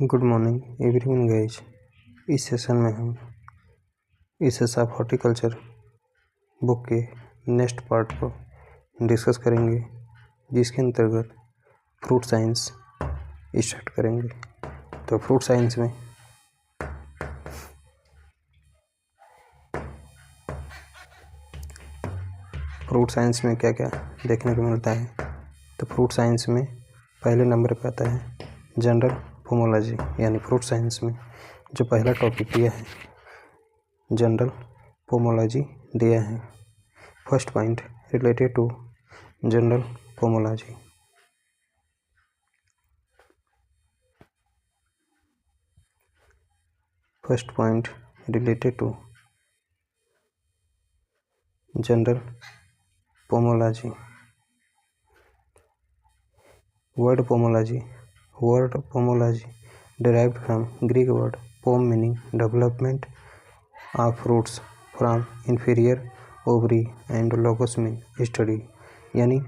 Good morning everyone guys. इस session में हम इस ऑफ हॉर्टिकल्चर बुक के नेक्स्ट पार्ट को डिस्कस करेंगे, जिसके अंतर्गत फ्रूट साइंस स्टार्ट करेंगे। तो फ्रूट साइंस में क्या क्या देखने को मिलता है। तो फ्रूट साइंस में पहले नंबर पर आता है जनरल पोमोलॉजी, यानी फ्रूट साइंस में जो पहला टॉपिक दिया है जनरल पोमोलॉजी दिया है। First point related to general pomology. First point related to general pomology. Word pomology derived from Greek word pom, meaning development of fruits from inferior ovary, and logos mean study। यानी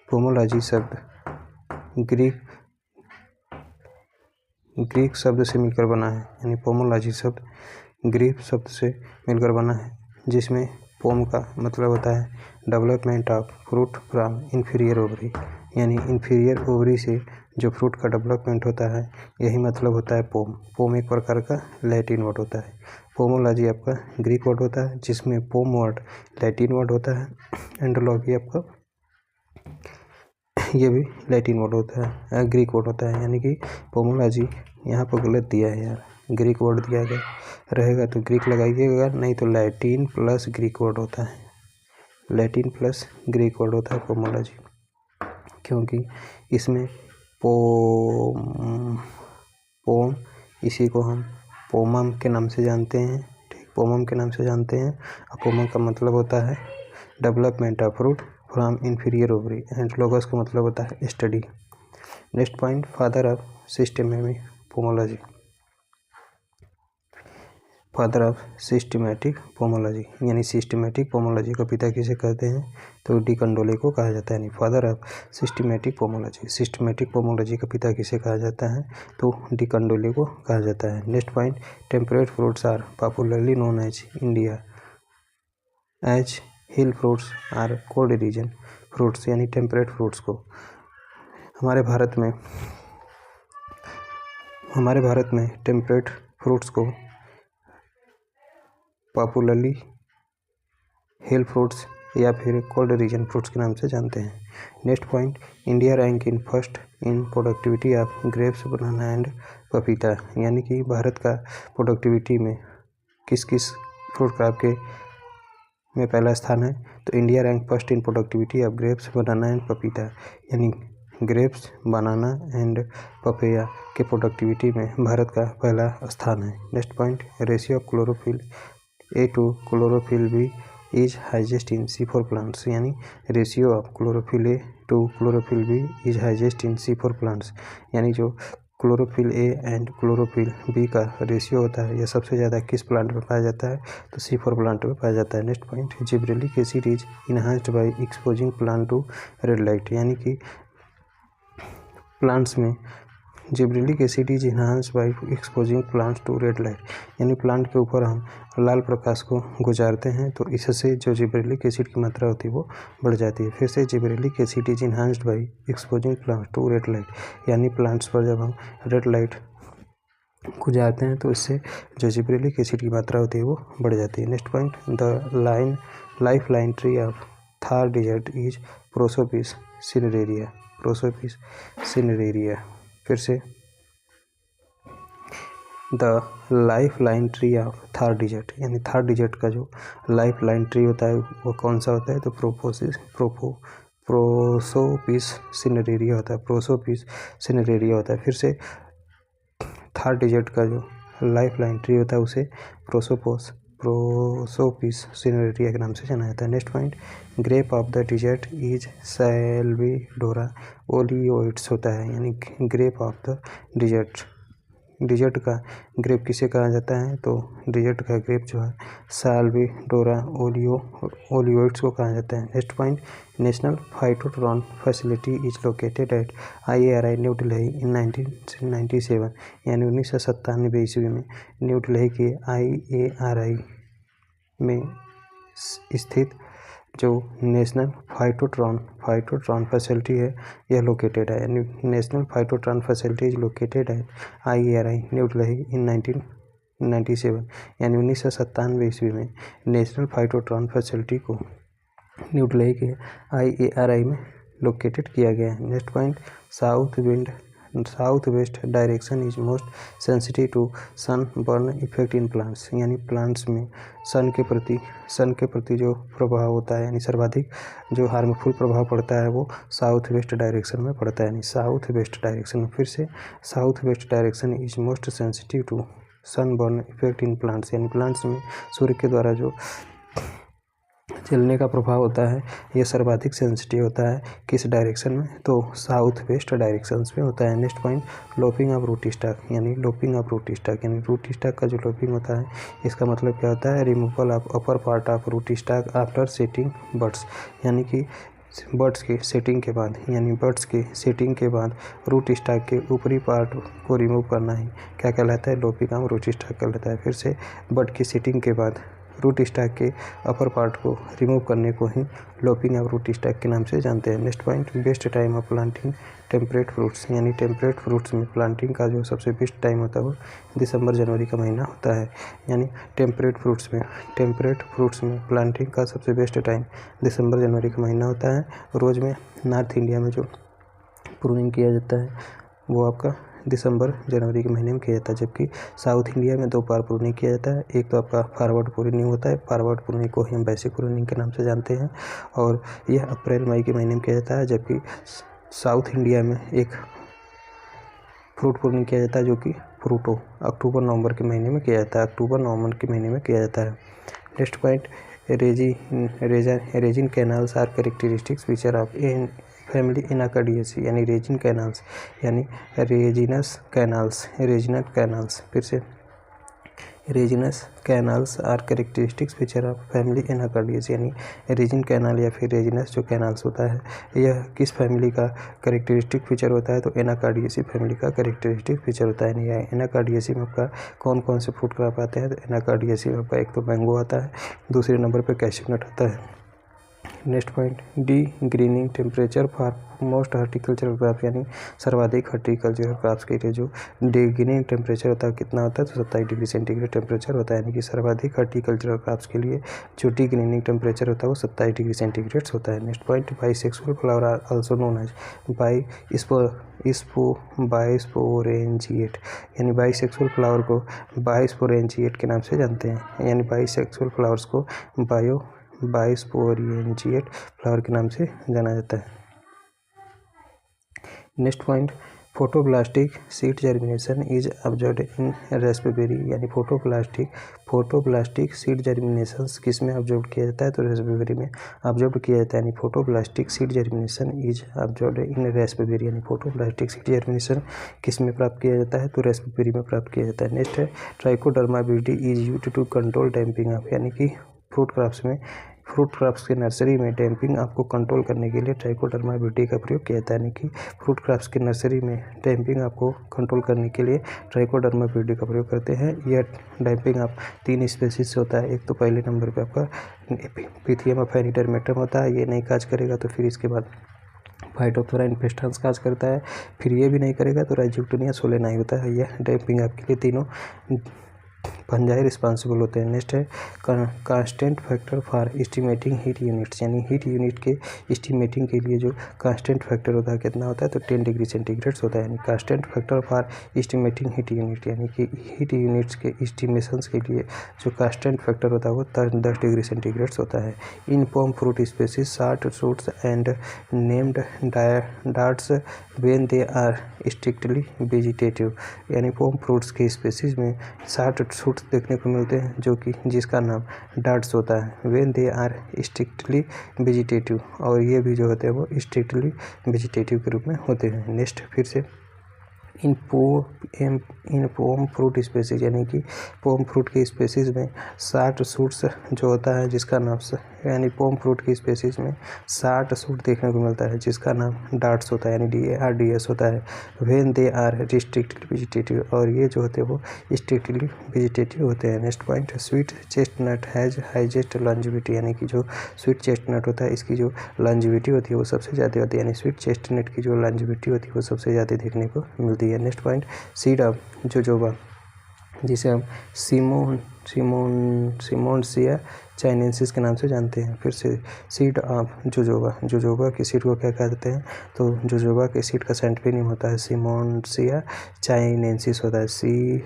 pomology शब्द Greek शब्द से मिलकर बना है, यानी pomology शब्द Greek शब्द से मिलकर बना है, जिसमें पोम का मतलब होता है development of fruit from inferior ovary, यानी इन्फीरियर ओवरी से जो फ्रूट का डेवलपमेंट होता है, यही मतलब होता है पोम। पोम एक प्रकार का लैटिन वर्ड होता है। पोमोलॉजी आपका ग्रीक वर्ड होता है, जिसमें पोम वर्ड लैटिन वर्ड होता है, एंडोलॉजी आपका ये भी लैटिन वर्ड होता है, ग्रीक वर्ड होता है। यानी कि पोमोलॉजी यहाँ पर गलत दिया है यार, ग्रीक वर्ड दिया गया रहेगा तो ग्रीक लगाइएगा, नहीं तो लैटिन प्लस ग्रीक वर्ड होता है। लैटिन प्लस ग्रीक वर्ड होता है पोमोलॉजी, क्योंकि इसमें पोम इसी को हम पोमम के नाम से जानते हैं, ठीक, पोमम के नाम से जानते हैं। और पोमम का मतलब होता है development of fruit from inferior ovary, and logos का मतलब होता है study. Next point father of systematic pomology. Father of systematic pomology, यानी सिस्टमेटिक पोमोलॉजी का पिता किसे कहते हैं, तो डी कंडोले को कहा जाता है। यानी father of systematic pomology, systematic pomology का पिता किसे कहा जाता है, तो डी कंडोले को कहा जाता है। Next point temperate fruits are popularly known as India as hill fruits are cold region fruits, यानी टेम्परेट फ्रूट्स को हमारे भारत में टेम्परेट फ्रूट्स को पॉपुलरली हिल फ्रूट्स या फिर कोल्ड रीजन फ्रूट्स के नाम से जानते हैं। Next point India rank in first in productivity of grapes, banana and पपीता, यानी कि भारत का प्रोडक्टिविटी में किस किस फ्रूट क्रॉप के में पहला स्थान है, तो India rank first in productivity of grapes, banana and पपीता, यानी ग्रेप्स, बनाना एंड पपैया के प्रोडक्टिविटी में भारत का पहला स्थान है। Next point ratio of chlorophyll A to chlorophyll B is highest in C4 plants, यानी ratio of chlorophyll A to chlorophyll B is highest in C4 plants, यानी जो chlorophyll A and chlorophyll B का ratio होता है, यह सबसे ज़्यादा किस प्लांट में पाया जाता है, तो C4 प्लांट में पाया जाता है। Next point gibberellic acid is enhanced by exposing plant to red light, यानी कि प्लांट्स में gibberellic acid is enhanced by exposing plants to red light, यानी प्लांट के ऊपर हम लाल प्रकाश को गुजारते हैं तो इससे जो जिब्रेलिक एसिड की मात्रा होती है वो बढ़ जाती है। फिर से gibberellic acid is enhanced by exposing plants to red light, यानी प्लांट्स पर जब हम रेड लाइट गुजारते हैं तो इससे जो जिब्रेलिक एसिड की मात्रा होती है वो बढ़ जाती है। Next point the life line tree of Thar desert is Prosopis cineraria, Prosopis cineraria. फिर से the life line tree of Thar desert, यानी थार डिजर्ट का जो लाइफ लाइन ट्री होता है वो कौन सा होता है, तो प्रोसोपिस सिनेरेरिया होता है, प्रोसोपिस सिनेरेरिया होता है। फिर से थार डिजर्ट का जो लाइफ लाइन ट्री होता है उसे प्रोसोपिस सिनेरेरिया के नाम से जाना जाता है। Next point grape of the desert is Salvadora oleoides होता है, यानी grape of the desert desert का ग्रेप किसे कहा जाता है? तो डिजर्ट का ग्रेप जो है साल्विडोरा ओलियोइड्स को कहा जाता है। Next point, national phytotron facility is located at IARI New Delhi in 1997, यानी 1997 ईस्वी में न्यू दिल्ली के IARI में स्थित जो नेशनल फाइटोट्रॉन फैसिलिटी है यह लोकेटेड है, यानी national phytotron facility is located है IARI न्यू दिल्ली इन 1997, यानी 1997 ईस्वी में नेशनल फाइटोट्रॉन फैसिलिटी को न्यू दिल्ली के IARI में लोकेटेड किया गया है। Next point, south west direction is most sensitive to sun burn effect in plants, यानी प्लांट्स में सन के प्रति जो प्रभाव होता है, यानी सर्वाधिक जो हार्मफुल प्रभाव पड़ता है वो साउथ वेस्ट डायरेक्शन में पड़ता है, यानी साउथ वेस्ट डायरेक्शन में। फिर से, south west direction is most sensitive to sun burn effect in plants, यानी प्लांट्स में सूर्य के द्वारा जो जलने का प्रभाव होता है यह सर्वाधिक सेंसिटिव होता है किस डायरेक्शन में? तो साउथ वेस्ट डायरेक्शन में होता है। Next point, lopping of root stock, यानी लोपिंग ऑफ रूट स्टॉक, यानी रूट स्टॉक का जो लोपिंग होता है इसका मतलब क्या होता है? Removal of upper part of root stock after setting buds, यानी कि बर्ड्स के सेटिंग के बाद रूट स्टॉक के ऊपरी पार्ट को रिमूव करना ही क्या कहलाता है? लोपिंग ऑफ रूट स्टॉक कहलाता है। फिर से, बर्ड की सेटिंग के बाद रूट स्टॉक के अपर पार्ट को रिमूव करने को ही लोपिंग ऑफ रूट स्टॉक के नाम से जानते हैं। Next point, best time of planting temperate fruits, यानी टेम्परेट फ्रूट्स में प्लांटिंग का जो सबसे बेस्ट टाइम होता है वो दिसंबर जनवरी का महीना होता है, यानी टेम्परेट फ्रूट्स में प्लांटिंग का सबसे बेस्ट टाइम दिसंबर जनवरी का महीना होता है। रोज़ में नॉर्थ इंडिया में जो प्रूनिंग किया जाता है वो आपका दिसंबर जनवरी के महीने में किया जाता है, जबकि साउथ इंडिया में 2 बार प्रूनिंग किया जाता है। एक तो आपका फॉरवर्ड प्रूनिंग होता है, फॉरवर्ड प्रूनिंग को ही हम बेसिक प्रूनिंग के नाम से जानते हैं, और यह अप्रैल मई के महीने में किया जाता है। जबकि साउथ इंडिया में एक फ्रूट प्रूनिंग किया जाता है जो कि फ्रूटो अक्टूबर नवंबर के महीने में किया जाता है। Next point, resin canals are characteristics feature of a family anacardiaceae, यानी रेजिन कैनाल्स, यानी रेजिनस कैनाल्स। फिर से, resinous canals are characteristics feature of family anacardiaceae, यानी रेजिन कैनाल या फिर रेजिनस जो कैनाल्स होता है यह किस फैमिली का कैरेक्टरिस्टिक फीचर होता है? तो एनाकार्डियेसी फैमिली का कैरेक्टरिस्टिक फीचर होता है। यानी एनाकार्डियेसी में आपका कौन कौन से फ्रूट क्रॉप आते हैं? तो एनाकार्डियेसी में आपका एक तो मैंगो आता है, दूसरे नंबर पर कैश्यू नट आता है। Next point, D grinning temperature for most horticultural crop, यानी सर्वाधिक हॉर्टिकल्चरल क्रॉप्स के लिए जो डी ग्रीनिंग टेम्परेचर होता है कितना होता है? तो 27 डिग्री सेंटीग्रेड टेम्परेचर होता है, यानी कि सर्वाधिक हॉर्टिकल्चरल क्रॉप्स के लिए जो डी ग्रीनिंग टेम्परेचर होता है वो 27 डिग्री सेंटीग्रेड होता है। Next point, bisexual flower are also known as bisporangiate, यानी बाइसेक्सुअल फ्लावर को बाइस्पोरेंजिएट के नाम से जानते हैं, यानी बाइसेक्सुअल फ्लावर्स को बाइस्पोरेंजिएट फ्लावर के नाम से जाना जाता है। Next point, photoblastic seed germination is observed in raspberry, यानी फोटोब्लास्टिक सीड जर्मिनेशन किस में ऑब्जर्व किया जाता है? तो रास्पबेरी में ऑब्जर्व किया जाता है, यानी photoblastic seed germination is observed in raspberry, यानी फोटोब्लास्टिक सीड जर्मिनेशन किस में प्राप्त किया जाता है? तो रास्पबेरी में प्राप्त किया जाता है। नेक्स्ट है, Trichoderma viride is used to control damping off, यानी कि फ्रूट क्रॉप्स के नर्सरी में डैम्पिंग आपको कंट्रोल करने के लिए ट्राइकोडर्मा विरिडी का प्रयोग किया जाता है, यानी कि फ्रूट क्रॉप्स के नर्सरी में डैम्पिंग आपको कंट्रोल करने के लिए ट्राइकोडर्मा विरिडी का प्रयोग करते हैं। यह डैम्पिंग आप 3 स्पेसीज से होता है। एक तो पहले नंबर पे आपका पिथियम एफिनिडर्मेटम होता है, ये नहीं काज करेगा तो फिर इसके बाद फाइटोप्थोरा इन्फेस्टेंस काज करता है, फिर ये भी नहीं करेगा तो राइजोक्टिनिया सोलेनाई होता है। यह डैम्पिंग आपके लिए तीनों फंजाई रिस्पॉन्सिबल होते हैं। नेक्स्ट है, constant factor for estimating heat units, यानी हीट यूनिट के एस्टिमेटिंग के लिए जो कांस्टेंट फैक्टर होता है कितना होता है? तो 10 डिग्री सेंटीग्रेड होता है, यानी constant factor for estimating heat unit, यानी कि हीट यूनिट्स के एस्टिमेशंस के लिए जो कांस्टेंट फैक्टर होता है वो 10 डिग्री सेंटीग्रेड होता है। In pome fruit species short shoots and named darts when they are strictly vegetative, यानी पोम फ्रूट्स के स्पेसीज में शॉर्ट शूट्स देखने को मिलते हैं जो कि जिसका नाम डार्ट्स होता है, when they are strictly vegetative, और ये भी जो होते हैं वो स्ट्रिक्टली वेजिटेटिव के रूप में होते हैं। नेक्स्ट, फिर से इन पोम फ्रूट स्पेसीज, यानी कि पोम फ्रूट की स्पेसीज में 60 सूट्स जो होता है जिसका नाम यानी पोम फ्रूट की स्पेसीज में 60 सूट देखने को मिलता है जिसका नाम डार्ट्स होता है, यानी DARDS होता है। व्हेन दे आर रिस्ट्रिक्टली वेजिटेटिव, और ये जो होते हैं वो स्ट्रिक्टली वेजिटेटिव होते हैं। Next point, sweet chestnut has highest longevity, यानी कि जो स्वीट चेस्टनट होता है इसकी जो लॉन्जिविटी होती है वो सबसे ज़्यादा होती है, यानी स्वीट चेस्टनट की जो लॉन्जिविटी होती है वो सबसे ज़्यादा देखने को मिलती है। Next point, seed of jojoba, जिसे हम सिमोनसिया चाइनेंसिस के नाम से जानते हैं। फिर से सीड ऑफ जोजोबा की सीड को क्या कहते हैं, तो जोजोबा के सीड का साइंटिफिक नेम होता है सिमोनसिया चाइनेंसिस होता है,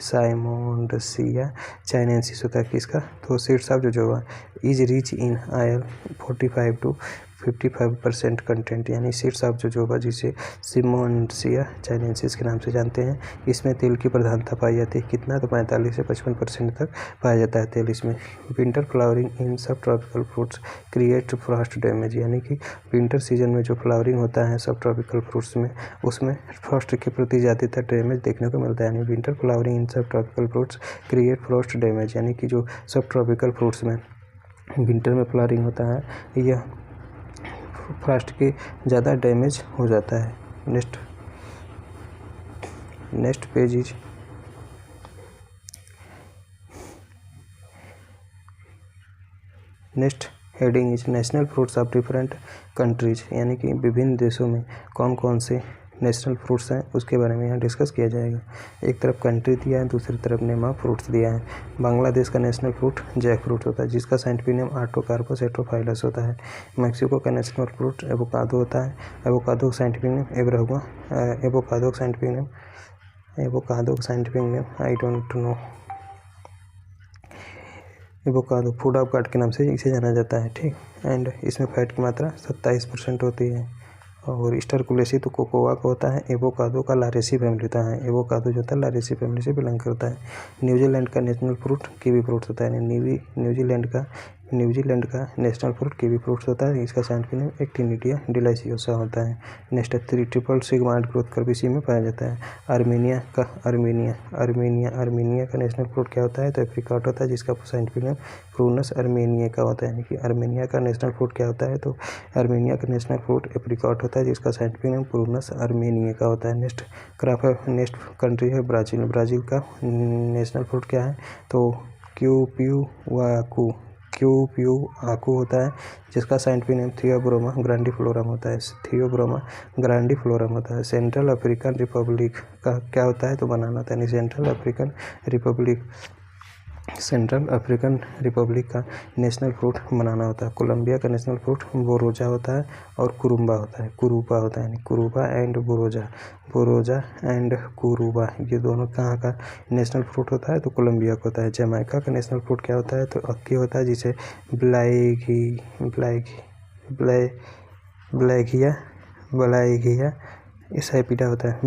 साइमोनसिया चाइनेंसिस होता है किसका, तो seeds of jojoba is rich in oil 45 to 55% content, यानी सीड्स ऑफ जोजोबा जिसे सिमोनसिया चाइनेंसिस के नाम से जानते हैं, इसमें तेल की प्रधानता पाई जाती है, कितना, तो 45 से 55% तक पाया जाता है तेल इसमें। विंटर फ्लावरिंग इन सब tropical fruits create Frost damage, यानी कि विंटर सीजन में जो फ्लावरिंग होता है सब ट्रॉपिकल फ्रूट्स में उसमें फ्रॉस्ट के प्रति ज़्यादातर डैमेज देखने को मिलता है, यानी विंटर फ्लावरिंग इन सब tropical fruits create Frost damage, यानी कि जो सब ट्रॉपिकल फ्रूट्स में विंटर में फ्लावरिंग होता है यह फ्रॉस्ट के ज़्यादा डैमेज हो जाता है। Next page is next heading is national fruits of different countries, यानी कि विभिन्न देशों में कौन कौन से नेशनल फ्रूट्स हैं उसके बारे में यहाँ डिस्कस किया जाएगा। एक तरफ कंट्री दिया है, दूसरी तरफ नेम ऑफ फ्रूट्स दिया है। बांग्लादेश का नेशनल फ्रूट जैक फ्रूट होता है जिसका साइंटिफिक नेम आर्टोकार्पस एट्रोफाइलस होता है। मैक्सिको का नेशनल फ्रूट एवोकाडो होता है, avocado scientific name avocado scientific name I don't know. Avocado food of God के नाम से इसे जाना जाता है, ठीक। एंड इसमें फैट की मात्रा 27% होती है। और स्टरकुलेसी तो कोकोआ का होता है, एवोकाडो का लारेसी फैमिली होता है, एवोकाडो जो होता है लारेसी फैमिली से बिलोंग करता है। न्यूजीलैंड का नेशनल फ्रूट कीवी फ्रूट होता है, न्यूजीलैंड का नेशनल फ्रूट कीवी फ्रूट्स होता है, इसका साइंटिफिक नेम एक्टिनिडिया डिलाइसियोसा होता है। Next triple sigmoid growth curve इसी में पाया जाता है। आर्मेनिया का नेशनल फ्रूट क्या होता है, तो एप्रिकॉट होता है जिसका साइंटिफिक नेम प्रूनस अर्मेनिया का होता है, यानी कि आर्मेनिया का नेशनल फ्रूट क्या होता है, तो आर्मेनिया का नेशनल फ्रूट एप्रिकॉट होता है जिसका साइंटिफिक नेम प्रूनस अर्मेनिया का होता है। नेक्स्ट कंट्री है ब्राज़ील का नेशनल फ्रूट क्या है, तो क्यूप्यूआकू होता है जिसका साइंटिफिक नेम थियोब्रोमा ग्रैंडिफ्लोरम होता है। सेंट्रल अफ्रीकन रिपब्लिक का क्या होता है, तो बनाना होता है। सेंट्रल अफ्रीकन रिपब्लिक का नेशनल फ्रूट बनाना होता है। कोलंबिया का नेशनल फ्रूट बोरोजा होता है और कुरुबा होता है, यानी कुरुबा एंड बोरोजा एंड कुरुबा, ये दोनों कहाँ का नेशनल फ्रूट होता है, तो कोलंबिया का होता है। जमैका का नेशनल फ्रूट क्या होता है, तो अक्की होता है जिसे ब्लाइगिया सैपिडा होता है,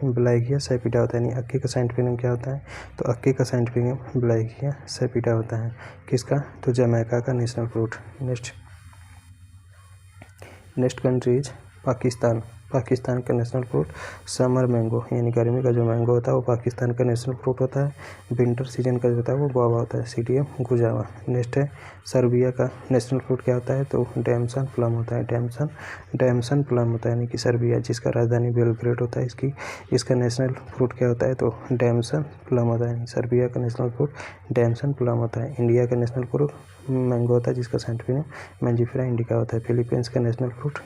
ब्लाइगिया सैपिडा होता है, यानी अक्की का साइंटिफिक नेम क्या होता है, तो अक्की का साइंटिफिक नेम ब्लाइगिया सैपिडा होता है। किसका, तो जमैका का national fruit. Next country is Pakistan का नेशनल फ्रूट समर मैंगो, यानी गर्मी का जो मैंगो होता है वो पाकिस्तान का नेशनल फ्रूट होता है। विंटर सीजन का जो होता है वो गुआवा होता है, CDM गुजावा। नेक्स्ट है सर्बिया का नेशनल फ्रूट क्या होता है, तो डैमसन प्लम होता है, यानी कि सर्बिया जिसका राजधानी बेलग्रेड होता है इसका नेशनल फ्रूट क्या होता है, तो डैमसन प्लम होता है, सर्बिया का नेशनल फ्रूट डैमसन प्लम होता है। इंडिया का नेशनल फ्रूट मैंगो होता है जिसका साइंटिफिक नेम मैंजिफेरा इंडिका होता है। फिलीपींस का नेशनल फ्रूट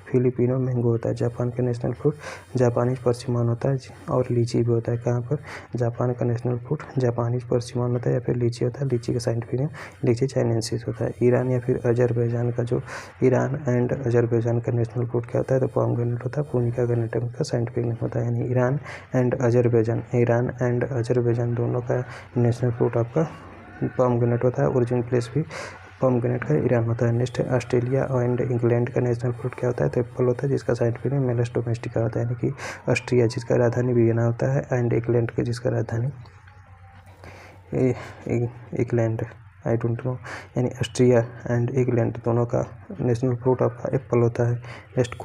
फिलिपिनो मैंगो होता है। जापान का नेशनल फ्रूट जापानीज परसिमन होता है और लीची भी होता है। कहाँ पर, जापान का नेशनल फ्रूट जापानीज परसिमन होता है या फिर लीची होता है, लीची का साइंटिफिक नेम लीची चाइनेंसिस होता है। ईरान या फिर अजरबैजान का नेशनल फ्रूट क्या होता है, तो पोमेग्रेनेट होता है, पुनिका ग्रेनेटम का साइंटिफिक नेम होता है। यानी ईरान एंड अजरबैजान दोनों का नेशनल फ्रूट आपका पोमेग्रेनेट होता है, ओरिजिन प्लेस भी पोमेग्रेनेट का ईरान होता है। नेक्स्ट है ऑस्ट्रेलिया एंड इंग्लैंड का नेशनल फ्रूट क्या होता है, तो एप्पल होता है जिसका साइंटिफिक नेम मेलस डोमेस्टिका होता है, यानी कि ऑस्ट्रिया जिसका राजधानी वियना होता है एंड इंग्लैंड का जिसका राजधानी इंग्लैंड आई डोंट नो। यानी ऑस्ट्रिया एंड इंग्लैंड दोनों का नेशनल फ्रूट आपका एप्पल होता है। नेक्स्ट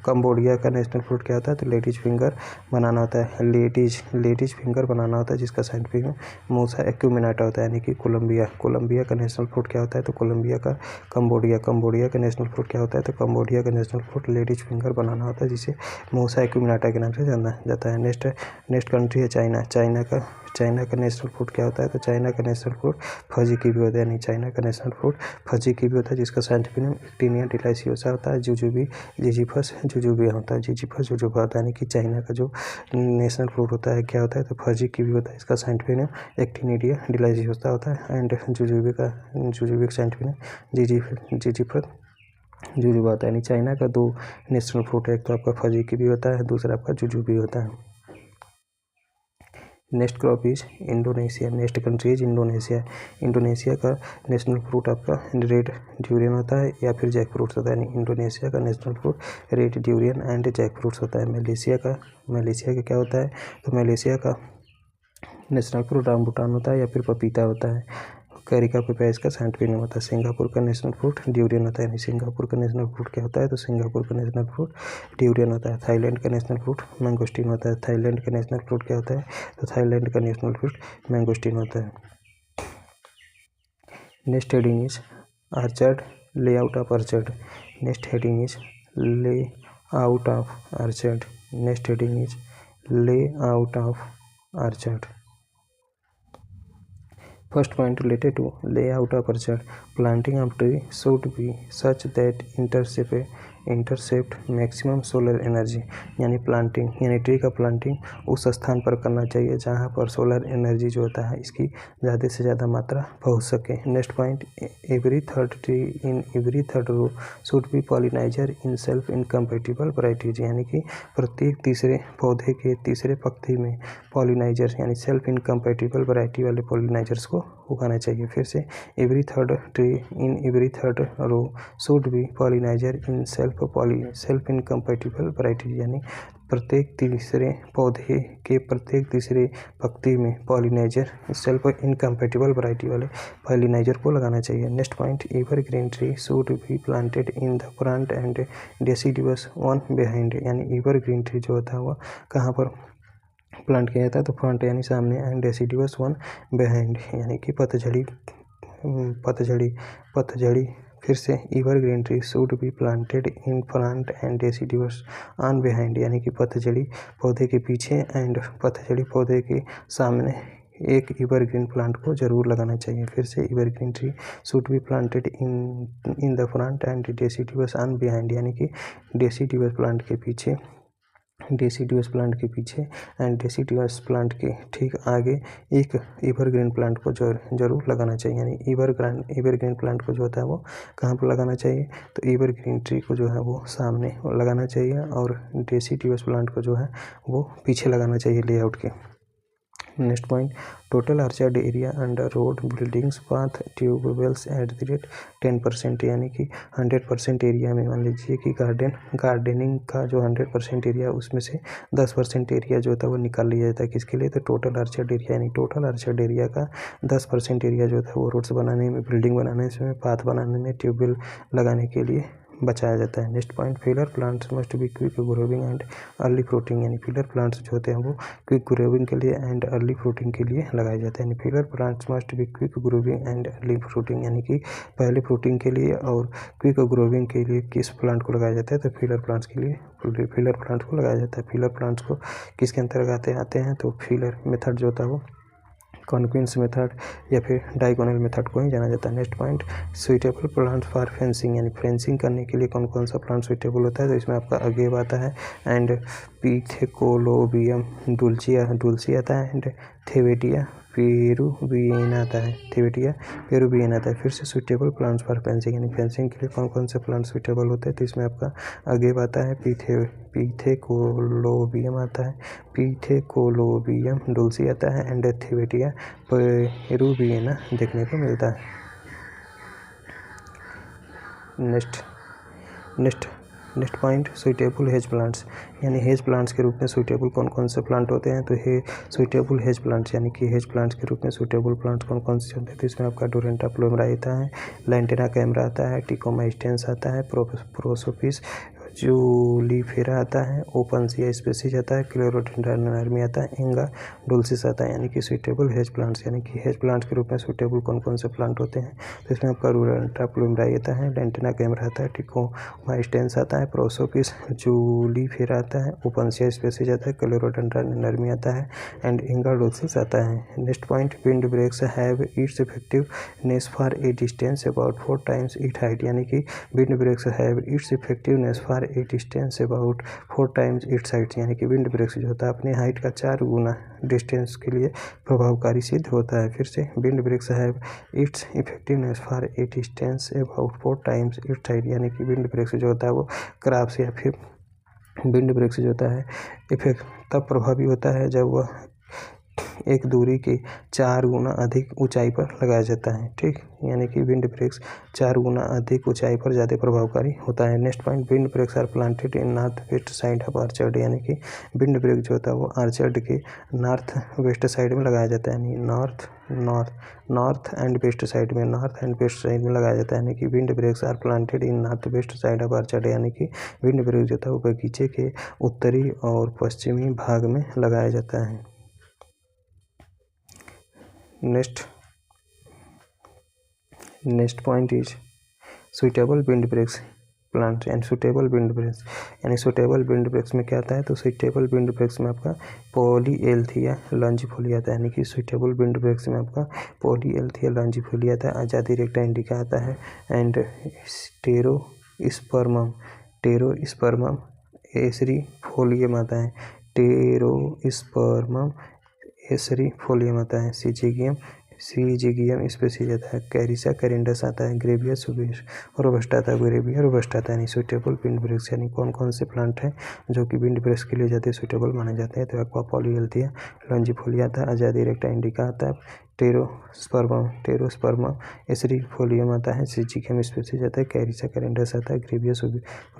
कंबोडिया का नेशनल फ्रूट क्या होता है? तो लेडीज फिंगर बनाना होता है। लेडीज फिंगर बनाना होता है, जिसका साइंटिफिक नेम मूसा एक्यूमिनाटा होता है। यानी कि कोलंबिया का नेशनल फ्रूट क्या होता है? तो कोलंबिया का कंबोडिया का नेशनल फ्रूट क्या होता है? तो कंबोडिया का नेशनल फ्रूट लेडीज फिंगर बनाना होता है, जिसे मूसा एक्यूमिनाटा के नाम से जाना जाता है। नेक्स्ट कंट्री है चाइना का नेशनल फ्रूट क्या होता है? तो चाइना का नेशनल फ्रूट फजी कीवी होता है। यानी चाइना का नेशनल फ्रूट फजी कीवी होता है, जिसका साइंटिफिक नेम एक्टिनिया डिलाइसियोसा होता है। जिजीफस जुजुबिया होता है। यानी कि चाइना का जो नेशनल फ्रूट होता है क्या होता है? तो फजी कीवी होता है, इसका साइंटिफिक नेम एक्टिनिडिया डिलाइसियोसा होता है। एंड जुजुबी का साइंटिफिक नेम जिजीफस जुजुबा होता है। यानी चाइना का दो नेशनल फ्रूट है, एक तो आपका फजी कीवी होता है, दूसरा आपका जुजुबी होता है। Next crop is Indonesia. Next country is Indonesia का नेशनल फ्रूट आपका रेड ड्यूरियन होता है या फिर जैक फ्रूट्स होता है। यानी इंडोनेशिया का national fruit red durian and jack fruits होता है। मलेशिया का क्या होता है? तो मलेशिया का नेशनल फ्रूट रामबुटान होता है या फिर पपीता होता है। कैरिका पेपा इसका साइंटिफिक नेम होता है। सिंगापुर का नेशनल फ्रूट ड्यूरियन होता है। यानी सिंगापुर का नेशनल फ्रूट क्या होता है? तो सिंगापुर का नेशनल फ्रूट ड्यूरियन होता है। थाईलैंड का नेशनल फ्रूट मैंगोस्टीन होता है। थाईलैंड का नेशनल फ्रूट क्या होता है? तो थाईलैंड का नेशनल फ्रूट मैंगोस्टीन होता है। Next heading is orchard, layout of orchard. Next heading is layout of orchard. Next heading is layout of orchard. First point related to layout of orchard. Planting of tree should be such that intercept maximum solar energy. यानी tree का planting उस स्थान पर करना चाहिए जहाँ पर solar energy जो होता है इसकी ज़्यादा से ज़्यादा मात्रा पहुँच सके। Next point, every third row should be pollinizer in self incompatible varieties. यानी कि प्रत्येक तीसरे पौधे के तीसरे पत्ती में पॉलिनाइजर यानी सेल्फ इनकम्पेटिबल वैरायटी वाले पॉलिनाइजर्स को उगाना चाहिए। फिर से every third row should be pollinizer in self incompatible variety. यानी प्रत्येक तीसरे पौधे के प्रत्येक तीसरे पत्ती में पॉलिनाइजर सेल्फ इनकम्पेटिबल वैरायटी वाले पॉलिनाइजर को लगाना चाहिए। Next point, evergreen tree should be planted in the front and deciduous one behind. यानी एवरग्रीन ट्री जो होता है वह कहाँ पर प्लांट किया जाता है? तो फ्रंट यानी सामने एंड डेसिडुअस वन बिहाइंड यानी कि पतझड़ी। फिर से evergreen tree should be planted in front and deciduous on behind. यानी कि पतझड़ी पौधे के पीछे एंड पतझड़ी पौधे के सामने एक एवरग्रीन प्लांट को जरूर लगाना चाहिए। फिर से evergreen tree should be planted in the front and deciduous on behind. यानी कि डेसिडुअस प्लांट के पीछे एंड डेसिडुअस प्लांट के ठीक आगे एक एवरग्रीन प्लांट को जरूर लगाना चाहिए। यानी एवरग्रीन प्लांट को जो होता है वो कहाँ पर लगाना चाहिए? तो एवरग्रीन ट्री को जो है वो सामने लगाना चाहिए और डेसिडुअस प्लांट को जो है वो पीछे लगाना चाहिए लेआउट के। Next point, total orchard area under road buildings path tube wells at the rate 10%। यानी कि 100% एरिया में मान लीजिए कि गार्डनिंग का जो 100% एरिया उसमें से 10% एरिया जो होता है वो निकाल लिया जाता है। किसके लिए? तो टोटल ऑर्चर्ड एरिया। यानी टोटल ऑर्चर्ड एरिया का 10% एरिया जो होता है वो रोड्स बनाने में, बिल्डिंग बनाने में, पाथ बनाने में, ट्यूबवेल लगाने के लिए बचाया जाता है। Next point, filler plants must be quick growing and early fruiting. यानी फिलर प्लांट्स जो होते हैं वो क्विक ग्रोविंग के लिए एंड अर्ली फ्रूटिंग के लिए लगाए जाते हैं। यानी filler plants must be quick growing and early fruiting. यानी कि पहले फ्रूटिंग के लिए और क्विक ग्रोविंग के लिए किस प्लांट को लगाया जाता है? तो फिलर प्लांट्स के लिए फिलर प्लांट को लगाया जाता है। फिलर प्लांट्स को किसके अंतर्गत आते हैं? तो फिलर मेथड जो होता है वो कॉन्क्विंस मेथड या फिर डायगोनल मेथड को ही जाना जाता है। Next point, suitable plant for fencing. यानी फेंसिंग करने के लिए कौन कौन सा प्लांट सुइटेबल होता है? तो इसमें आपका अगेव आता है एंड पिथेकोलोबियम डुल्सी आता है एंड थेवेटिया पेरुवियन आता है। फिर से सुइटेबल प्लांट्स फॉर फेंसिंग। यानी फेंसिंग के लिए कौन कौन से प्लांट सुइटेबल होते हैं? तो इसमें आपका अगेव आता है, पिथेकोलोबियम आता है, पिथेकोलोबियम डुल्सी आता है एंड थेवेटिया पेरुवियना देखने को मिलता है। Next next point suitable hedge plants, यानी हेज प्लांट्स के रूप में सुइटेबल कौन कौन से प्लांट होते हैं। तो सुइटेबल हेज प्लांट्स यानी कि हेज प्लांट्स के रूप में सुइटेबल प्लांट्स कौन कौन से होते हैं। तो इसमें आपका डोरेंटा प्लूमेरा आता है, लैंटेना कैमरा आता है, टिकोमा स्टेंस आता है, प्रोसोपिस जूलीफेरा आता है, ओपनसिया स्पेसीज आता है, क्लेरोडेंड्रन नर्मी आता है, इंगा डुल्सिस आता है। यानी कि सुइटेबल हेज प्लांट्स, यानी कि हेज प्लांट्स के रूप में सुइटेबल कौन कौन से प्लांट होते हैं। तो इसमें आपका डोरेंटा प्लूमेरा आता है, लैंटेना कैमरा आता है, टिकोमा स्टेंस आता है, प्रोसोपिस जूलीफेरा आता है, ओपनसिया स्पेसीज आता है, क्लेरोडेंड्रन नर्मी आता है एंड इंगा डुल्सिस आता है। Next point wind breaks have its effectiveness for a distance about 4 times it height, यानी कि wind breaks have its effectiveness for a distance about 4 times its height, यानी कि विंड ब्रेक्स जो होता है अपने हाइट का 4 गुना डिस्टेंस के लिए प्रभावकारी सिद्ध होता है। फिर से wind breaks have its effectiveness for a distance about 4 times its height, यानी कि विंड ब्रेक्स जो होता है वो क्राफ्ट या फिर विंड ब्रेक्स जो होता है इफेक्ट तब प्रभावी होता है जब वह एक दूरी के 4 गुना अधिक ऊंचाई पर लगाया जाता है। ठीक, यानी कि विंड ब्रेक्स 4 गुना अधिक ऊंचाई पर ज़्यादा प्रभावकारी होता है। Next point wind breaks are planted in north west side of orchard, यानी कि विंड ब्रेक जो होता है वो आर्चर्ड के नॉर्थ वेस्ट साइड में लगाया जाता है, यानी नॉर्थ एंड वेस्ट साइड में लगाया जाता है। यानी कि wind breaks are planted in north west side of orchard, यानी कि विंड ब्रेक जो था वो बगीचे के उत्तरी और पश्चिमी भाग में लगाया जाता है। Next point is suitable wind breaks plant and suitable wind breaks, यानी सुटेबल विंड ब्रेक्स में क्या आता है। तो सुटेबल विंड ब्रेक्स में आपका पॉलीएल्थिया लॉन्जिफोलिया आता है, यानी कि सुटेबल विंड ब्रेक्स में आपका पॉलीएल्थिया लॉन्जिफोलिया आता है, आजादी रेक्टा इंडिका आता है एंड टेरोस्पर्मम एसरीफोलियम आता है, टेरोस्पर्मम एसरीफोलियम आता है, सीजिगियम स्पेसीज आता है, कैरिसा कैरेंडस आता है, ग्रेविया रोबस्टा आता है, यानी सुटेबल विंड ब्रेक्स, यानी कौन कौन से प्लांट हैं जो कि विंड ब्रेक्स के लिए ज़्यादा सुटेबल माने जाते हैं। तो आपका पॉलीएल्थिया लॉन्जिफोलिया आता है, आजादी रेक्टा इंडिका आता है, टेरोस्पर्मम एसरीफोलियम आता है, सीजिगियम स्पेसीज आता है, कैरिसा कैरेंडस आता है, ग्रेविया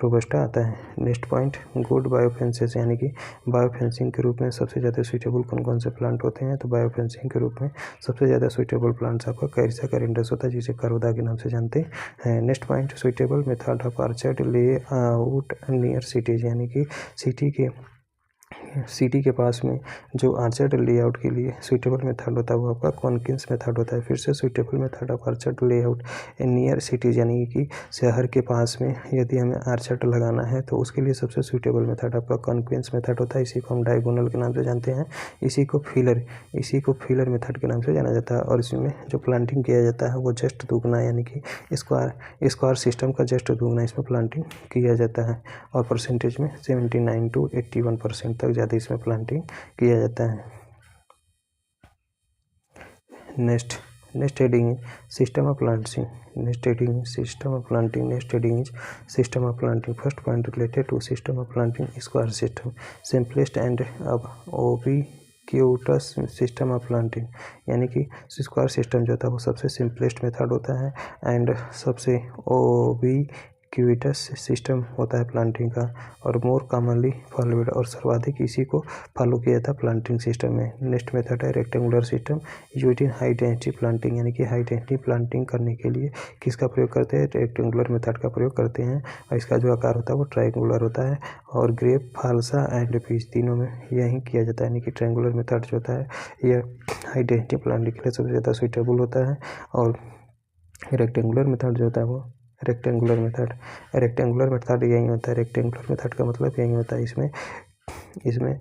रोबस्टा आता है। नेक्स्ट पॉइंट गुड बायोफेंसेस, यानी कि बायोफेंसिंग के रूप में सबसे ज़्यादा सुटेबल कौन कौन से प्लांट होते हैं। तो बायोफेंसिंग के रूप में सबसे ज़्यादा सुटेबल प्लांट्स आपका कैरिसा कैरेंडस होता है, जिसे करोदा के नाम से जानते हैं। Next point suitable method of orchard ले आउट नियर सिटीज, यानी कि सिटी के पास में जो आर्चर्ड लेआउट के लिए सुइटेबल मेथड होता है वो आपका कॉन्किंस मेथड होता है। फिर से suitable method of orchard layout near cities, यानी कि शहर के पास में यदि हमें आर्चर्ड लगाना है तो उसके लिए सबसे सुइटेबल मेथड आपका कॉन्किंस मेथड होता है। इसी को हम डायगोनल के नाम से जानते हैं, इसी को फिलर मेथड के नाम से जाना जाता है। और इसमें जो प्लांटिंग किया जाता है वो जस्ट दुगना, यानी कि स्क्वायर सिस्टम का जस्ट दुगना इसमें प्लांटिंग किया जाता है और परसेंटेज में 79 to 81% तक ज़्यादा इसमें प्लांटिंग किया जाता है। Next heading system of planting. Next heading system of planting. First point related to system of planting square system, simplest and cutest system of planting, यानी कि स्क्वायर सिस्टम जो था वो सबसे सिंपलेस्ट मेथड होता है एंड सबसे क्यूटस सिस्टम होता है प्लांटिंग का और मोर कॉमनली फॉलोड, और सर्वाधिक इसी को फॉलो किया जाता है प्लांटिंग सिस्टम में। नेक्स्ट मेथड है rectangular system use in high density planting, यानी कि हाई डेंसिटी प्लांटिंग करने के लिए किसका प्रयोग करते हैं, रेक्टेंगुलर मेथड का प्रयोग करते हैं और इसका जो आकार होता है वो ट्रायंगुलर होता है और ग्रेप फालसा एंड पीच तीनों में यही किया जाता है। यानी कि ट्रायंगुलर मेथड जो होता है यह हाई डेंसिटी प्लांटिंग के लिए सबसे ज़्यादा सुइटेबल होता है और रेक्टेंगुलर मेथड जो होता है वो रेक्टेंगुलर मेथड यही होता है। रेक्टेंगुलर मेथड का मतलब यही होता है, इसमें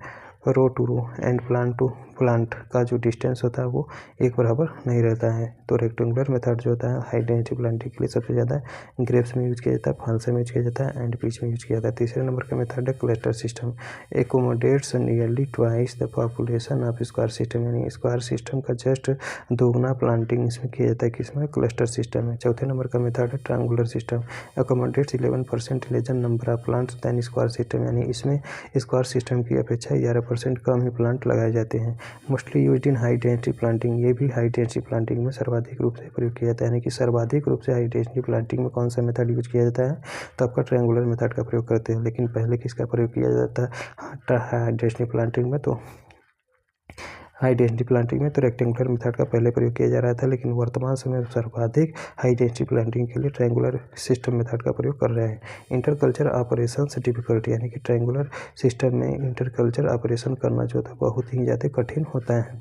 row to row and plant to plant का जो डिस्टेंस होता है वो एक बराबर नहीं रहता है। तो रेक्टेंगुलर मेथड जो होता है हाई डेंसिटी प्लांटिंग के लिए सबसे ज़्यादा ग्रेप्स में यूज किया जाता है, फालसा में यूज किया जाता है एंड पीच में यूज किया जाता है। तीसरे नंबर का मेथड है cluster system, accommodates nearly twice the population of square system, यानी स्क्वायर सिस्टम का जस्ट दोगुना प्लांटिंग इसमें किया जाता है, किसमें, क्लस्टर सिस्टम में। चौथे नंबर का मेथड है triangular system, accommodates 11% lesser number of plants than square system, यानी इसमें स्क्वायर सिस्टम की अपेक्षा 5% कम ही प्लांट लगाए जाते हैं। Mostly used in high density planting, ये भी हाई डेंसिटी प्लांटिंग में सर्वाधिक रूप से प्रयोग किया जाता है। यानी कि सर्वाधिक रूप से हाई डेंसिटी प्लांटिंग में कौन सा मेथड यूज किया जाता है, तो आपका ट्रायंगुलर मेथड का प्रयोग करते हैं। लेकिन पहले किसका प्रयोग किया जाता है हाई डेंसिटी प्लांटिंग में, तो हाई डेंसिटी प्लांटिंग में तो रेक्टेंगुलर मेथड का पहले प्रयोग किया जा रहा था, लेकिन वर्तमान समय में सर्वाधिक हाई डेंसिटी प्लांटिंग के लिए ट्रायंगुलर सिस्टम मेथड का प्रयोग कर रहे हैं। इंटरकल्चर ऑपरेशंस डिफिकल्टी, यानी कि ट्रायंगुलर सिस्टम में इंटरकल्चर ऑपरेशन करना जो था बहुत ही ज़्यादा कठिन होता है।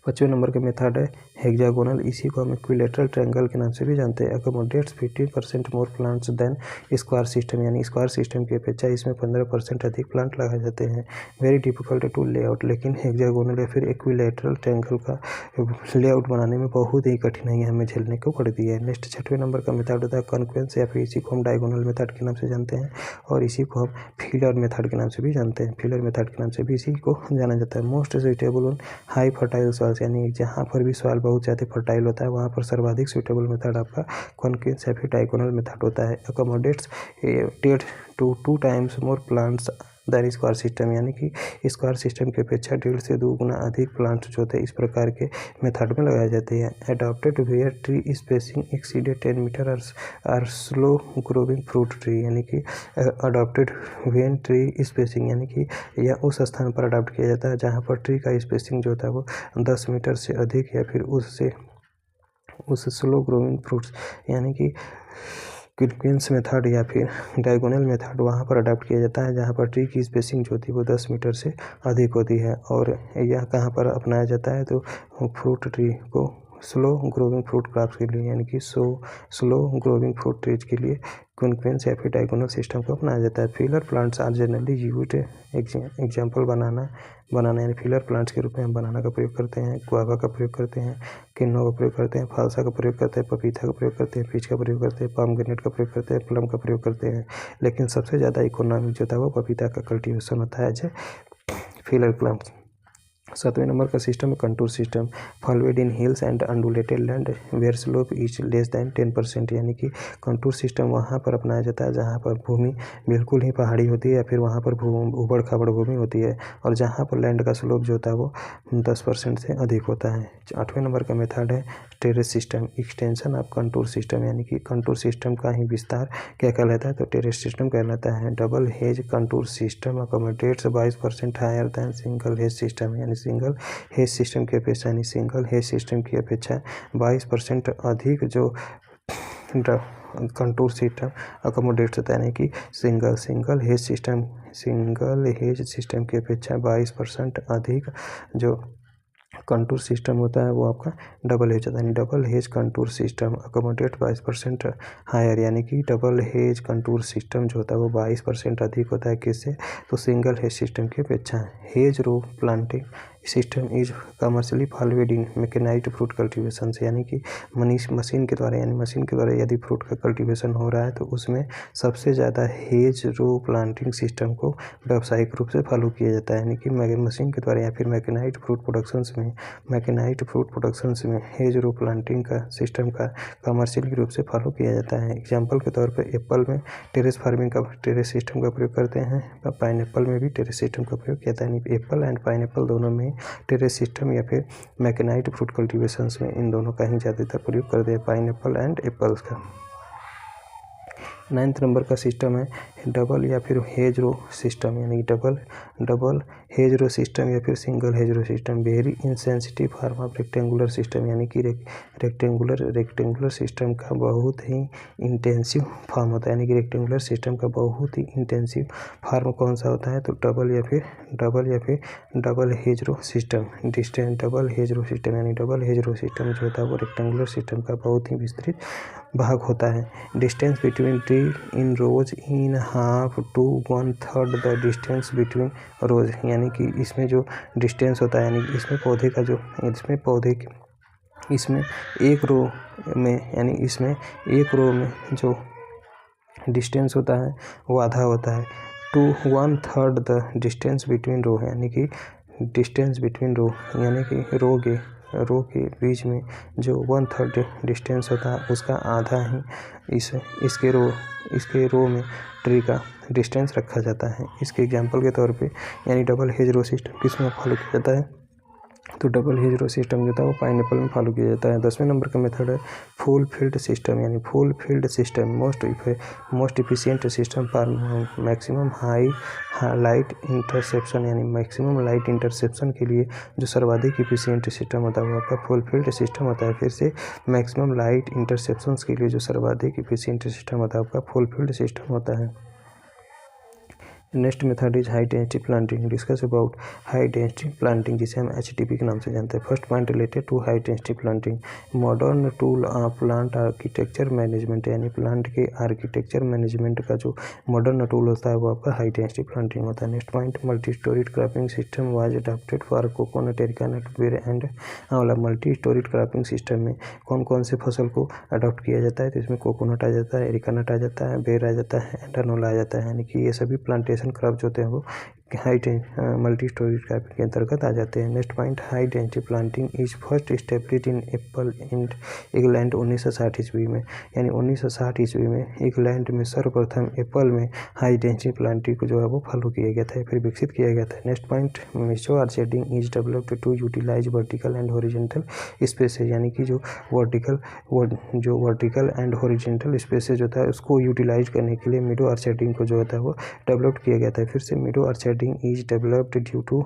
5वें नंबर का मेथड है हेक्सागोनल, इसी को हम इक्विलेटरल ट्रायंगल के नाम से भी जानते हैं। अकोमोडेट्स 50% मोर प्लांट्स देन स्क्वायर सिस्टम, यानी स्क्वायर सिस्टम की अपेक्षा इसमें 15% अधिक प्लांट लगाए जाते हैं। वेरी डिफिकल्ट टू लेआउट, लेकिन हेक्सागोनल या फिर इक्विलेटरल ट्रायंगल का लेआउट बनाने में बहुत ही कठिनाई हमें झेलने को पड़ती है। नेक्स्ट 6वें नंबर का मेथड होता है कॉन्क्वेंस, या फिर इसी को हम डायगोनल मेथड के नाम से जानते हैं और इसी को हम फिलर मेथड के नाम से भी जानते हैं। फिलर मेथड के नाम से भी इसी को जाना जाता है। Most suitable on high fertile soils, यानी जहाँ पर भी सॉइल बहुत ज़्यादा फर्टाइल होता है वहाँ पर सर्वाधिक सुइटेबल मेथड आपका कॉन्क्वेंस या फिर डायगोनल मेथड होता है। Accommodates 10 to 2 times more plants than square system, यानी कि स्क्वायर सिस्टम की अपेक्षा 1.5 से 2 गुना अधिक प्लांट्स जो होते हैं इस प्रकार के मेथड में लगाए जाते हैं। Adopted where tree spacing exceeded 10 metre are slow growing fruit tree, यानी कि अडॉप्टेड वेन ट्री स्पेसिंग, यानी कि यह उस स्थान पर अडॉप्ट किया जाता है जहाँ पर ट्री का स्पेसिंग जो होता है वो 10 मीटर से अधिक या फिर उस स्लो ग्रोविंग फ्रूट्स, यानी कि क्विंस मेथड या फिर डायगोनल मेथड वहाँ पर अडॉप्ट किया जाता है जहाँ पर ट्री की स्पेसिंग जो होती है वो 10 मीटर से अधिक होती है। और यह कहाँ पर अपनाया जाता है, तो फ्रूट ट्री को स्लो ग्रोविंग फ्रूट क्रॉप्स के लिए, यानी कि स्लो ग्रोविंग फ्रूट ट्रीज के लिए क्विंस या फिर डायगोनल सिस्टम को अपनाया जाता है। Filler plants are generally used, example banana यानी फिलर प्लांट्स के रूप में हम बनाना का प्रयोग करते हैं, गुआवा का प्रयोग करते हैं, किन्नो का प्रयोग करते हैं, फालसा का प्रयोग करते हैं, पपीता का प्रयोग करते हैं, पीच का प्रयोग करते हैं, पामग्रेनेट का प्रयोग करते हैं, प्लम का प्रयोग करते हैं। लेकिन सबसे ज़्यादा इकोनॉमिक जो था वो पपीता का कल्टीवेशन होता है एज ए फिलर प्लांट्स। 7वें नंबर का सिस्टम है contour system, followed in hills and undulated land where slope is less than 10%, यानी कि कंटूर सिस्टम वहाँ पर अपनाया जाता है जहाँ पर भूमि बिल्कुल ही पहाड़ी होती है या फिर वहाँ पर उबड़ खाबड़ भूमि होती है और जहाँ पर लैंड का स्लोप जो होता है वो 10% से अधिक होता है। 8वें नंबर का मेथड है terrace system, extension of contour system, यानी कि कंटूर सिस्टम का ही विस्तार क्या कहलाता है, तो टेरेस सिस्टम कहलाता है। Double hedge contour system accommodates 22% higher than single hedge system, यानी सिंगल हेज सिस्टम की अपेक्षा 22% अधिक जो कंटूर सिस्टम अकोमोडेट्स होता है, यानी कि सिंगल हेज सिस्टम की अपेक्षा 22% अधिक जो कंटूर सिस्टम होता है वो आपका डबल हेज होता है। यानी double hedge contour system accommodate 22% higher, यानी कि डबल हेज कंटूर सिस्टम जो होता है वो 22% अधिक होता है किससे, तो सिंगल हेज सिस्टम की अपेक्षा। Hedge row planting system is commercially followed in mechanised fruit cultivation, यानी कि मशीन के द्वारा यदि फ्रूट का कल्टीवेशन हो रहा है तो उसमें सबसे ज़्यादा हेज रो प्लांटिंग सिस्टम को व्यावसायिक रूप से फॉलो किया जाता है, यानी कि मशीन के द्वारा या फिर मैकेनाइज्ड फ्रूट प्रोडक्शंस में हेज रो प्लांटिंग का सिस्टम का कमर्शियल रूप से फॉलो किया जाता है। एग्जाम्पल के तौर पर एप्पल में टेरेस सिस्टम का प्रयोग करते हैं, पाइनएप्पल में भी टेरेस सिस्टम का प्रयोग किया जाता है। एप्पल एंड पाइनएप्पल दोनों में टेरेस सिस्टम या फिर मैकेनाइज्ड फ्रूट कल्टीवेशंस में इन दोनों का ही ज़्यादातर प्रयोग करते हैं, पाइनएप्पल एंड एप्पल्स का। 9th नंबर का सिस्टम है डबल या फिर हेज रो सिस्टम, यानी डबल हेज रो सिस्टम या फिर single hedge row system. Very insensitive form of rectangular system, यानी कि रेक्टेंगुलर सिस्टम का बहुत ही इंटेंसिव फॉर्म होता है, यानी कि रेक्टेंगुलर सिस्टम का बहुत ही इंटेंसिव फॉर्म कौन सा होता है, तो double hedge row system. Double hedge row system, यानी डबल हेज रो सिस्टम जो होता है वो रेक्टेंगुलर सिस्टम का बहुत ही विस्तृत भाग होता है। Distance between tree in rows in half to 1/3 the distance between rows, यानी कि इसमें जो डिस्टेंस होता है, यानी इसमें एक रो में जो डिस्टेंस होता है वो आधा होता है। 1/3 द डिस्टेंस बिटवीन रो, यानी कि डिस्टेंस बिटवीन रो, यानी कि रो के बीच में जो 1/3 डिस्टेंस होता है उसका आधा ही इसके रो में ट्री का डिस्टेंस रखा जाता है। इसके एग्जाम्पल के तौर पे यानी डबल हेज रो सिस्टम किसमें फॉलो किया जाता है, तो डबल हेज रो सिस्टम जो था वो पाइनएप्पल में फॉलो किया जाता है। 10वें नंबर का मेथड है फुल फील्ड सिस्टम, यानी full field system most efficient system for maximum high light interception, यानी मैक्सिमम लाइट इंटरसेप्शन के लिए जो सर्वाधिक इफिशिएंट सिस्टम होता है वो आपका फुल फील्ड सिस्टम होता है। फिर से मैक्सिमम लाइट इंटरसेप्शन के लिए जो सर्वाधिक इफिशिएंट सिस्टम होता है आपका फुल फील्ड सिस्टम होता है। Next method is high density planting. Discuss about high density planting, जिसे हम HDP के नाम से जानते हैं। First point related to high density planting, modern tool plant architecture management, यानी प्लांट के आर्किटेक्चर मैनेजमेंट का जो मॉडर्न टूल होता है वो आपका हाई डेंसिटी प्लांटिंग होता है। Next point multi storied cropping system was adopted for coconut, arecanut, ber and आंवला। मल्टी स्टोरीड क्रॉपिंग सिस्टम में कौन कौन से फसल को अडॉप्ट किया जाता है, तो इसमें कोकोनट आ जाता है, एरिकानट आ जाता है, बेर आ जाता है एंड आंवला आ जाता है, यानी कि ये सभी प्लांटेशन क्रॉप जो होते हैं वो हाई मल्टी स्टोरेज क्रॉपिंग के अंतर्गत आ जाते हैं। Next point high density planting is first established in Apple and England 1960 ईस्वी में, यानी 1960 ईस्वी में इंग्लैंड में सर्वप्रथम एप्पल में हाई डेंसिटी प्लांटिंग को जो है वो फॉलो किया गया था, फिर विकसित किया गया था। Next point meso orcharding is developed to utilise vertical and horizontal spaces, यानी कि जो वर्टिकल एंड हॉरिजॉन्टल स्पेसेस होता है उसको यूटिलाइज करने के लिए मेडो आर्चर्डिंग को जो होता है वो डेवलप किया गया था। फिर से मेडो आर्चर्डिंग is developed due to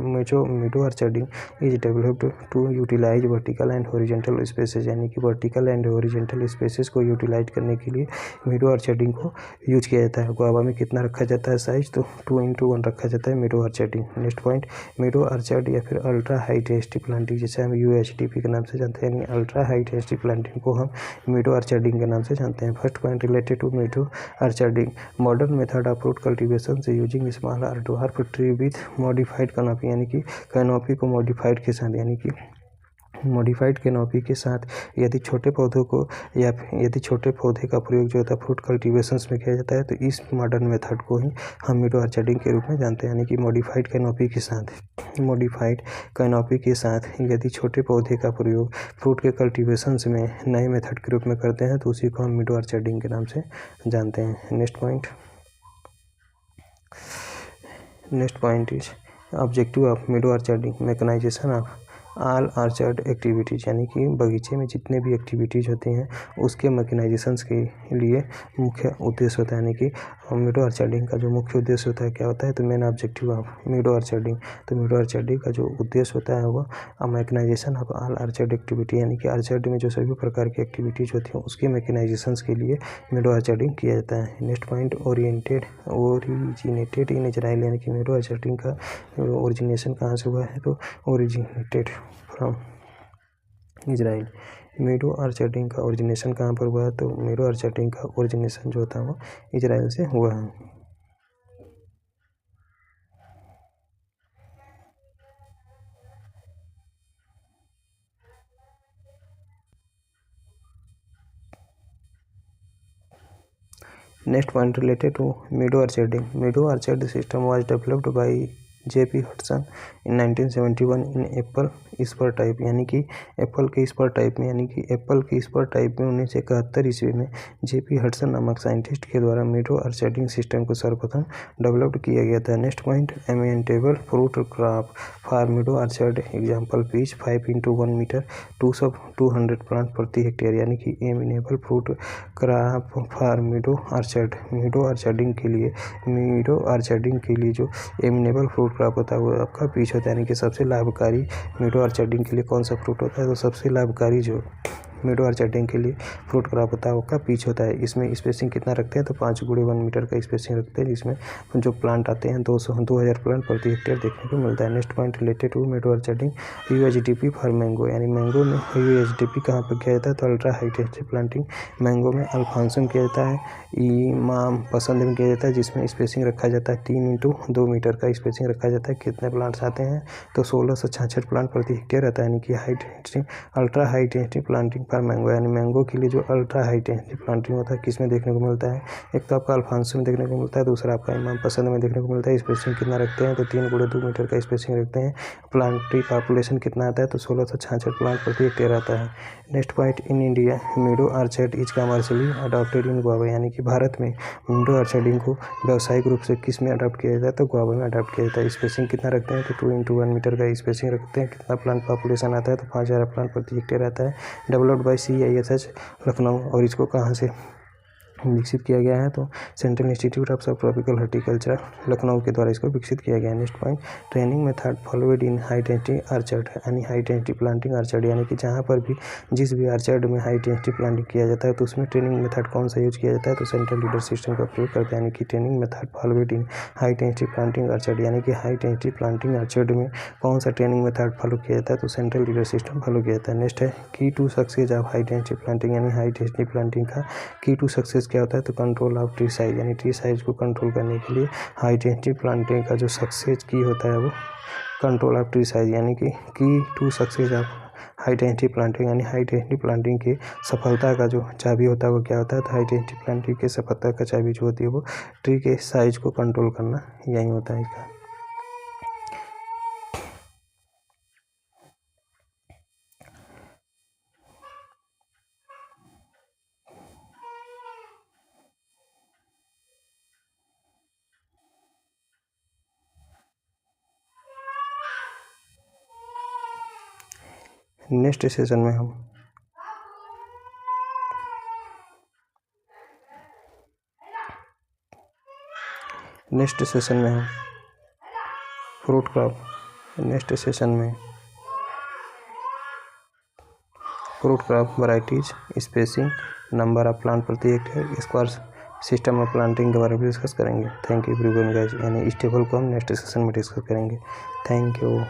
meadow orcharding is developed to utilize vertical and horizontal spaces, यानी कि वर्टिकल एंड हॉरिजॉन्टल स्पेसेस को यूटिलाइज करने के लिए मेडो आर्चर्डिंग को यूज किया जाता है। गुआवा में कितना रखा जाता है साइज, तो 2:1 रखा जाता है मेडो आर्चर्डिंग। नेक्स्ट पॉइंट मेडो आर्चर्ड या फिर अल्ट्रा हाई डेंसिटी प्लांटिंग, जिसे हम UHDP के नाम से जानते हैं, यानी अल्ट्रा हाई डेंसिटी प्लांटिंग को हम मेडो आर्चर्डिंग के नाम से जानते हैं। First point related to meadow orcharding, modern method of fruit cultivation से यूजिंग स्मॉल और dwarf tree with modified canopy, यानी कि कैनोपी को मॉडिफाइड के साथ, यानी कि मॉडिफाइड कैनोपी के साथ यदि छोटे पौधों को या यदि छोटे पौधे का प्रयोग जो होता है फ्रूट कल्टीवेशंस में किया जाता है, तो इस मॉडर्न मेथड को ही हम मेडो आर्चर्डिंग के रूप में जानते हैं, यानी कि मॉडिफाइड कैनोपी के साथ यदि छोटे पौधे का प्रयोग फ्रूट के कल्टीवेशंस में नए मेथड के रूप में करते हैं तो उसी को हम मेडो आर्चर्डिंग के नाम से जानते हैं। Next point is objective of meadow orcharding, mechanisation of all orchard activities, यानी कि बगीचे में जितने भी एक्टिविटीज़ होती हैं उसके मैकेनाइजेशंस के लिए मुख्य उद्देश्य होता है, यानी कि मेडो आर्चर्डिंग का जो मुख्य उद्देश्य होता है क्या होता है, तो main objective of meadow orcharding, तो मेडो आर्चर्डिंग का जो उद्देश्य होता है वो mechanisation of all orchard activity, यानी कि आर्चर्ड में जो सभी प्रकार की एक्टिविटीज़ होती हैं उसके मैकेनाइजेशंस के लिए मेडो आर्चर्डिंग किया जाता है। Next point originated in Israel, यानी कि मेडो आर्चर्डिंग का ओरिजिनेशन कहाँ से हुआ है, तो originated from Israel. Medo orcharding का ओरिजिनेशन कहाँ पर हुआ है, तो मेडो आर्चर्डिंग का ओरिजिनेशन जो होता है वो इजराइल से हुआ है। Next point related to meadow orcharding, meadow orchard system was developed by J.P. Hudson in 1971 in apple spur type, यानी कि एप्पल के स्पर टाइप में, यानी कि एप्पल के स्पर टाइप में 1971 ईस्वी में J.P. हडसन नामक साइंटिस्ट के द्वारा मेडो आर्चर्डिंग सिस्टम को सर्वप्रथम डेवलप्ड किया गया था। Next point amenable fruit crop for meadow orchard, example peach 5x1 metre 200 plant प्रति हेक्टेयर, यानी कि amenable fruit crop for meadow orcharding के लिए जो एमेनेबल फ्रूट क्रॉप होता है वो आपका पीच होता है, यानी कि सबसे लाभकारी मेडो आर्चर्डिंग के लिए कौन सा फ्रूट होता है, तो सबसे लाभकारी जो मेडो आर्चर्डिंग के लिए फ्रूट क्रॉप होता है वो का पीच होता है। इसमें स्पेसिंग कितना रखते हैं, तो 5x1 मीटर का स्पेसिंग रखते हैं, जिसमें जो प्लांट आते हैं 2000 प्लांट प्रति हेक्टेयर देखने को मिलता है। Next point related to meadow orcharding UHDP for mango, यानी मैंगो में UHDP कहाँ पर किया जाता है, तो ultra high density planting mango में अल्फांसो में किया जाता है, इमाम पसंद में किया जाता है, जिसमें स्पेसिंग रखा जाता है 3x2 मीटर का स्पेसिंग रखा जाता है। कितने प्लांट्स आते हैं, तो 1666 प्लांट प्रति हेक्टेयर आता है, यानी कि ultra high density planting for mango, यानी मैंगो के लिए जो अल्ट्रा हाई इंटेंसिटी प्लांटिंग होता है किस में देखने को मिलता है? एक तो आपका अल्फांसो में देखने को मिलता है, दूसरा आपका इमाम पसंद में देखने को मिलता है। स्पेसिंग कितना रखते हैं? तो 3 × 2 मीटर का स्पेसिंग रखते हैं। प्लांट पॉपुलेशन कितना आता है? तो 1666 प्लांट प्रति हेक्टेयर आता है। Next point, in India मीडो orchard is commercially adopted in guava, यानी कि भारत में मीडो ऑर्चर्डिंग को व्यावसायिक रूप से किस में अडॉप्ट किया जाता है? तो गुआवा में अडॉप्ट किया जाता है। स्पेसिंग कितना रखते हैं? तो 2 × 1 मीटर का स्पेसिंग रखते हैं। कितना प्लांट पॉपुलेशन आता है? तो 5000 प्लांट प्रति हेक्टेयर आता है। डेवलप्ड बाय CISH लखनऊ, और इसको कहाँ से विकसित किया गया है? तो सेंट्रल इंस्टीट्यूट ऑफ सब ट्रॉपिकल हॉर्टिकल्चर लखनऊ के द्वारा इसको विकसित किया गया है। Next point, training method followed in high density orchard, यानी हाई डेंसिटी प्लांटिंग ऑर्चर्ड, यानी कि जहाँ पर भी जिस भी ऑर्चर्ड में हाई डेंसिटी प्लांटिंग किया जाता है तो उसमें ट्रेनिंग मेथड कौन सा यूज किया जाता है? तो सेंट्रल लीडर सिस्टम का प्रयोग करते हैं। यानी कि training method followed in high density planting orchard, यानी कि हाई डेंसिटी प्लांटिंग ऑर्चर्ड में कौन सा ट्रेनिंग मेथड फॉलो किया जाता है? तो सेंट्रल लीडर सिस्टम फॉलो किया जाता है। नेक्स्ट है key to success of high density planting, यानी हाई डेंसिटी प्लांटिंग का की टू सक्सेस क्या होता है? तो कंट्रोल ऑफ ट्री साइज, यानी ट्री साइज को कंट्रोल करने के लिए हाई डेंसिटी प्लांटिंग का जो सक्सेस की होता है वो कंट्रोल ऑफ ट्री साइज, यानी कि key to success of high density planting, यानी हाई डेंसिटी प्लांटिंग की सफलता का जो चाबी होता है वो क्या होता है? तो हाई डेंसिटी प्लांटिंग की सफलता का चाबी जो होती है वो ट्री के साइज को कंट्रोल करना यही होता है इसका। नेक्स्ट सेशन में हम फ्रूट क्रॉप, नेक्स्ट सेशन में fruit crop varieties, spacing, number of plant प्रति hectare, square system of planting के बारे में डिस्कस करेंगे। थैंक यू एवरीवन गाइस, यानी इस टेबल को हम नेक्स्ट सेशन में डिस्कस करेंगे। Thank you.